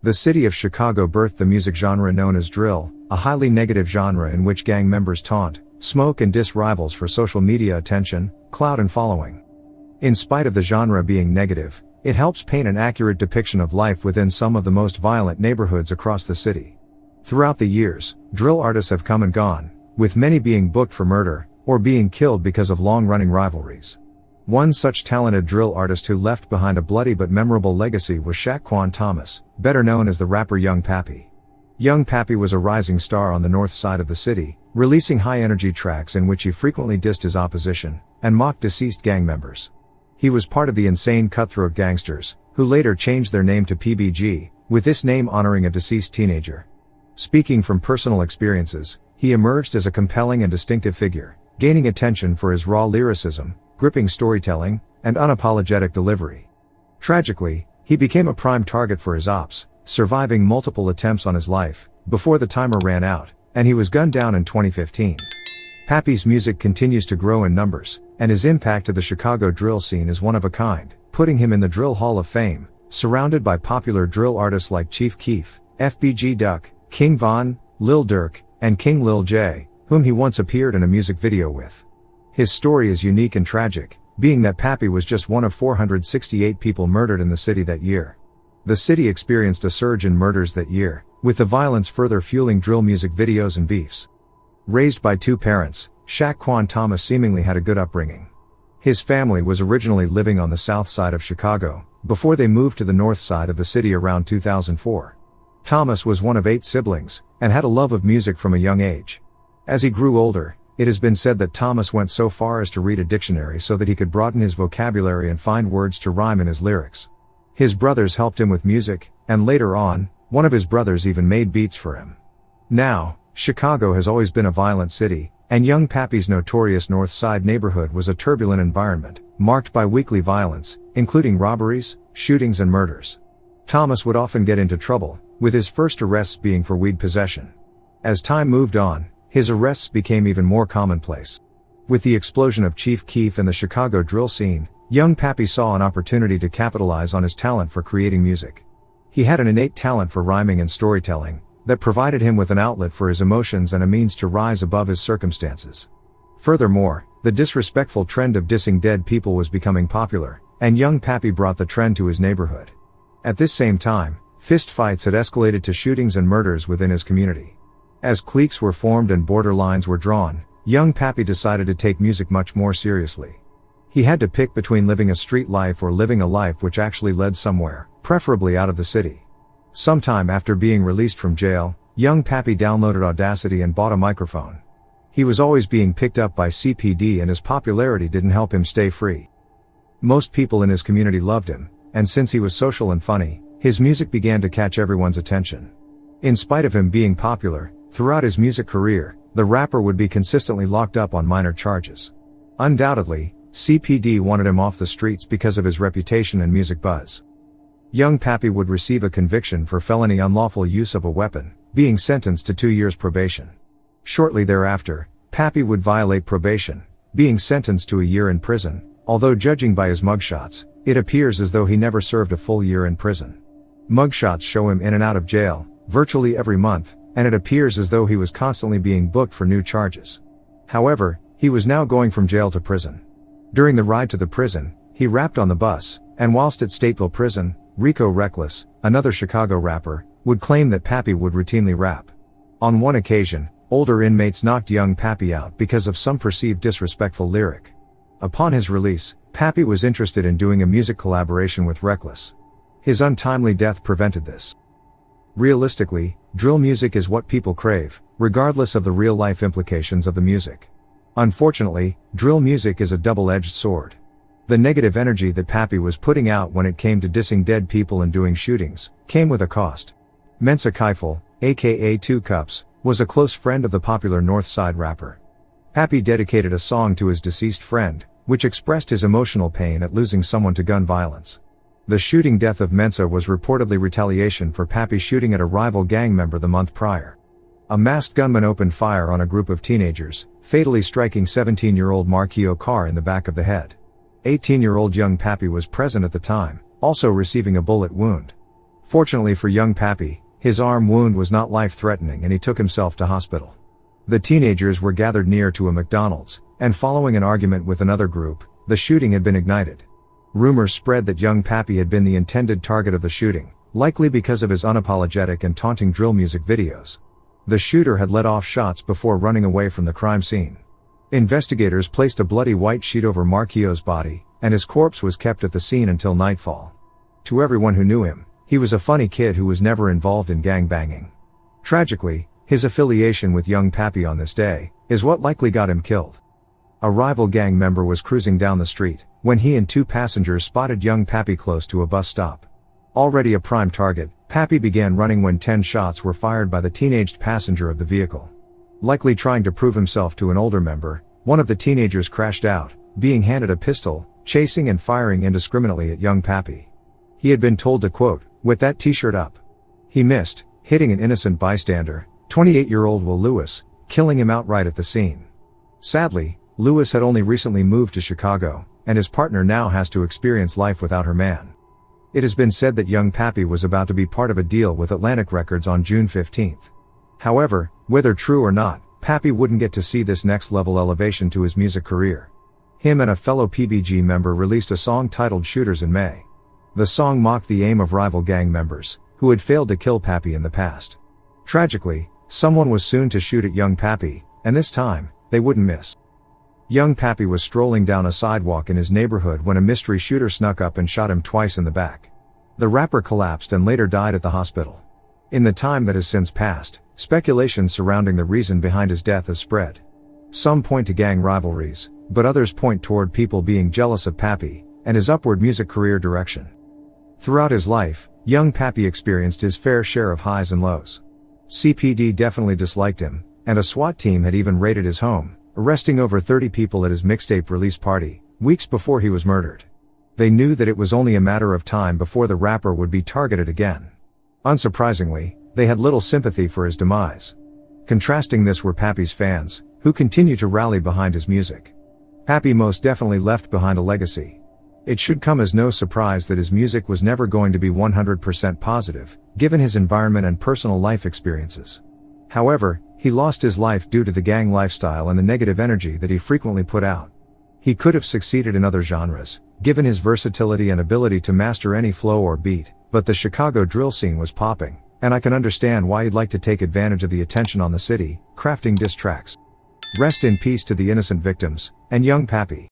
The city of Chicago birthed the music genre known as drill, a highly negative genre in which gang members taunt, smoke and diss rivals for social media attention, clout and following. In spite of the genre being negative, it helps paint an accurate depiction of life within some of the most violent neighborhoods across the city. Throughout the years, drill artists have come and gone, with many being booked for murder, or being killed because of long-running rivalries. One such talented drill artist who left behind a bloody but memorable legacy was Shaquan Thomas, better known as the rapper Young Pappy. Young Pappy was a rising star on the north side of the city, releasing high-energy tracks in which he frequently dissed his opposition, and mocked deceased gang members. He was part of the insane Cutthroat Gangsters, who later changed their name to PBG, with this name honoring a deceased teenager. Speaking from personal experiences, he emerged as a compelling and distinctive figure, gaining attention for his raw lyricism, gripping storytelling, and unapologetic delivery. Tragically, he became a prime target for his ops, surviving multiple attempts on his life, before the timer ran out, and he was gunned down in 2015. Pappy's music continues to grow in numbers, and his impact to the Chicago drill scene is one of a kind, putting him in the Drill Hall of Fame, surrounded by popular drill artists like Chief Keef, FBG Duck, King Von, Lil Durk, and King Lil J, whom he once appeared in a music video with. His story is unique and tragic, being that Pappy was just one of 468 people murdered in the city that year. The city experienced a surge in murders that year, with the violence further fueling drill music videos and beefs. Raised by two parents, Shaquan Thomas seemingly had a good upbringing. His family was originally living on the south side of Chicago, before they moved to the north side of the city around 2004. Thomas was one of 8 siblings, and had a love of music from a young age. As he grew older, it has been said that Thomas went so far as to read a dictionary so that he could broaden his vocabulary and find words to rhyme in his lyrics. His brothers helped him with music, and later on, one of his brothers even made beats for him. Now, Chicago has always been a violent city, and Young Pappy's notorious North Side neighborhood was a turbulent environment, marked by weekly violence, including robberies, shootings and murders. Thomas would often get into trouble, with his first arrests being for weed possession. As time moved on, his arrests became even more commonplace. With the explosion of Chief Keef and the Chicago drill scene, Young Pappy saw an opportunity to capitalize on his talent for creating music. He had an innate talent for rhyming and storytelling, that provided him with an outlet for his emotions and a means to rise above his circumstances. Furthermore, the disrespectful trend of dissing dead people was becoming popular, and Young Pappy brought the trend to his neighborhood. At this same time, fist fights had escalated to shootings and murders within his community. As cliques were formed and border lines were drawn, Young Pappy decided to take music much more seriously. He had to pick between living a street life or living a life which actually led somewhere, preferably out of the city. Sometime after being released from jail, Young Pappy downloaded Audacity and bought a microphone. He was always being picked up by CPD and his popularity didn't help him stay free. Most people in his community loved him, and since he was social and funny, his music began to catch everyone's attention. In spite of him being popular, throughout his music career, the rapper would be consistently locked up on minor charges. Undoubtedly, CPD wanted him off the streets because of his reputation and music buzz. Young Pappy would receive a conviction for felony unlawful use of a weapon, being sentenced to 2 years probation. Shortly thereafter, Pappy would violate probation, being sentenced to a year in prison, although judging by his mugshots, it appears as though he never served a full year in prison. Mugshots show him in and out of jail, virtually every month, and it appears as though he was constantly being booked for new charges. However, he was now going from jail to prison. During the ride to the prison, he rapped on the bus, and whilst at Stateville Prison, Rico Reckless, another Chicago rapper, would claim that Pappy would routinely rap. On one occasion, older inmates knocked Young Pappy out because of some perceived disrespectful lyric. Upon his release, Pappy was interested in doing a music collaboration with Reckless. His untimely death prevented this. Realistically, drill music is what people crave, regardless of the real-life implications of the music. Unfortunately, drill music is a double-edged sword. The negative energy that Pappy was putting out when it came to dissing dead people and doing shootings, came with a cost. Mensa Keifel, aka 2 Cups, was a close friend of the popular North Side rapper. Pappy dedicated a song to his deceased friend, which expressed his emotional pain at losing someone to gun violence. The shooting death of Mensa was reportedly retaliation for Pappy shooting at a rival gang member the month prior. A masked gunman opened fire on a group of teenagers, fatally striking 17-year-old Marquio Carr in the back of the head. 18-year-old Young Pappy was present at the time, also receiving a bullet wound. Fortunately for Young Pappy, his arm wound was not life-threatening and he took himself to hospital. The teenagers were gathered near to a McDonald's, and following an argument with another group, the shooting had been ignited. Rumors spread that Young Pappy had been the intended target of the shooting, likely because of his unapologetic and taunting drill music videos. The shooter had let off shots before running away from the crime scene. Investigators placed a bloody white sheet over Marquio's body, and his corpse was kept at the scene until nightfall. To everyone who knew him, he was a funny kid who was never involved in gang banging. Tragically, his affiliation with Young Pappy on this day is what likely got him killed. A rival gang member was cruising down the street when he and two passengers spotted Young Pappy close to a bus stop. Already a prime target, Pappy began running when 10 shots were fired by the teenaged passenger of the vehicle. Likely trying to prove himself to an older member, one of the teenagers crashed out, being handed a pistol, chasing and firing indiscriminately at Young Pappy. He had been told to quote, "With that t-shirt up." He missed, hitting an innocent bystander, 28-year-old Will Lewis, killing him outright at the scene. Sadly, Lewis had only recently moved to Chicago, and his partner now has to experience life without her man. It has been said that Young Pappy was about to be part of a deal with Atlantic Records on June 15th. However, whether true or not, Pappy wouldn't get to see this next-level elevation to his music career. Him and a fellow PBG member released a song titled Shooters in May. The song mocked the aim of rival gang members, who had failed to kill Pappy in the past. Tragically, someone was soon to shoot at Young Pappy, and this time, they wouldn't miss. Young Pappy was strolling down a sidewalk in his neighborhood when a mystery shooter snuck up and shot him twice in the back. The rapper collapsed and later died at the hospital. In the time that has since passed, speculation surrounding the reason behind his death has spread. Some point to gang rivalries, but others point toward people being jealous of Pappy and his upward music career direction. Throughout his life, Young Pappy experienced his fair share of highs and lows. CPD definitely disliked him, and a SWAT team had even raided his home, arresting over 30 people at his mixtape release party, weeks before he was murdered. They knew that it was only a matter of time before the rapper would be targeted again. Unsurprisingly, they had little sympathy for his demise. Contrasting this were Pappy's fans, who continue to rally behind his music. Pappy most definitely left behind a legacy. It should come as no surprise that his music was never going to be 100% positive, given his environment and personal life experiences. However, he lost his life due to the gang lifestyle and the negative energy that he frequently put out. He could have succeeded in other genres, given his versatility and ability to master any flow or beat, but the Chicago drill scene was popping, and I can understand why he'd like to take advantage of the attention on the city, crafting diss tracks. Rest in peace to the innocent victims, and Young Pappy.